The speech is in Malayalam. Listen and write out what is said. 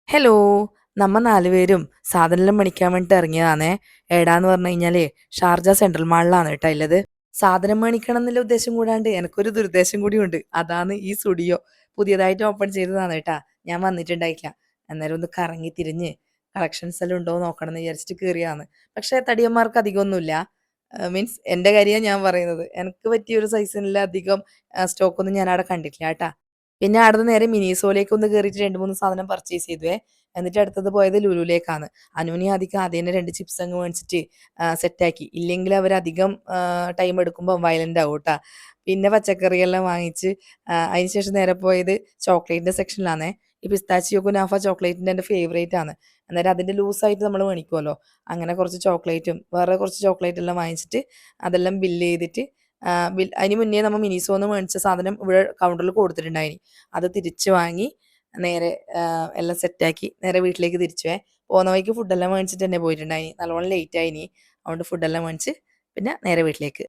ഹലോ! നമ്മ 4 പേരും സാധനെല്ലാം മേടിക്കാൻ വേണ്ടിട്ട് ഇറങ്ങിയതാണേ. ഏടാന്ന് പറഞ്ഞു കഴിഞ്ഞാലേ ഷാർജ സെൻട്രൽ മാളിലാണ് കേട്ടോ ഉള്ളത്. സാധനം മേടിക്കണം എന്നുള്ള ഉദ്ദേശം കൂടാണ്ട് എനക്കൊരു ദുരുദ്ദേശം കൂടിയുണ്ട്. അതാണ് ഈ സ്റ്റുഡിയോ. പുതിയതായിട്ട് ഓപ്പൺ ചെയ്തതാണ് കേട്ടാ. ഞാൻ വന്നിട്ടുണ്ടായിട്ടില്ല. അന്നേരം ഒന്ന് കറങ്ങി തിരിഞ്ഞ് കളക്ഷൻസ് എല്ലാം ഉണ്ടോ നോക്കണം എന്ന് വിചാരിച്ചിട്ട് കയറിയതാണ്. പക്ഷേ തടിയന്മാർക്ക് അധികമൊന്നുമില്ല. മീൻസ് എൻ്റെ കാര്യമാണ് ഞാൻ പറയുന്നത്. എനിക്ക് പറ്റിയ ഒരു സൈസിനുള്ള അധികം സ്റ്റോക്കൊന്നും ഞാൻ അവിടെ കണ്ടിട്ടില്ല കേട്ടാ. പിന്നെ അവിടുന്ന് നേരെ മിനിസോയിലേക്ക് ഒന്ന് കയറിയിട്ട് 2, 3 സാധനം പർച്ചേസ് ചെയ്തുവേ. എന്നിട്ട് അടുത്തത് പോയത് ലുലുവിലേക്കാണ്. അനുവിന് ആദ്യം തന്നെ 2 ചിപ്സ് അങ്ങ് മേടിച്ചിട്ട് സെറ്റാക്കി. ഇല്ലെങ്കിൽ അവരധികം ടൈം എടുക്കുമ്പോൾ വയലന്റ് ആവും ട്ടാ. പിന്നെ പച്ചക്കറിയെല്ലാം വാങ്ങിച്ച് അതിന് ശേഷം നേരെ പോയത് ചോക്ലേറ്റിന്റെ സെക്ഷനിലാണേ. ഈ പിസ്താച്ചിയോ കുനാഫ ചോക്ലേറ്റിന്റെ എൻ്റെ ഫേവറേറ്റ് ആണ്. അന്നേരം അതിന്റെ ലൂസായിട്ട് നമ്മൾ മേടിക്കുമല്ലോ. അങ്ങനെ കുറച്ച് ചോക്ലേറ്റും വേറെ കുറച്ച് ചോക്ലേറ്റ് എല്ലാം വാങ്ങിച്ചിട്ട് അതെല്ലാം ബില്ല് ചെയ്തിട്ട് അതിന് മുന്നേ നമ്മൾ മിനിസോന്ന് മേടിച്ച സാധനം ഇവിടെ കൗണ്ടറിൽ കൊടുത്തിട്ടുണ്ടായിനി. അത് തിരിച്ച് വാങ്ങി നേരെ എല്ലാം സെറ്റാക്കി നേരെ വീട്ടിലേക്ക് തിരിച്ചുവേ. പോകുന്ന വഴിക്ക് ഫുഡെല്ലാം മേടിച്ചിട്ട് തന്നെ പോയിട്ടുണ്ടായിനി. നല്ലോണം ലേറ്റ് ആയിനി. അതുകൊണ്ട് ഫുഡെല്ലാം മേടിച്ച് പിന്നെ നേരെ വീട്ടിലേക്ക്.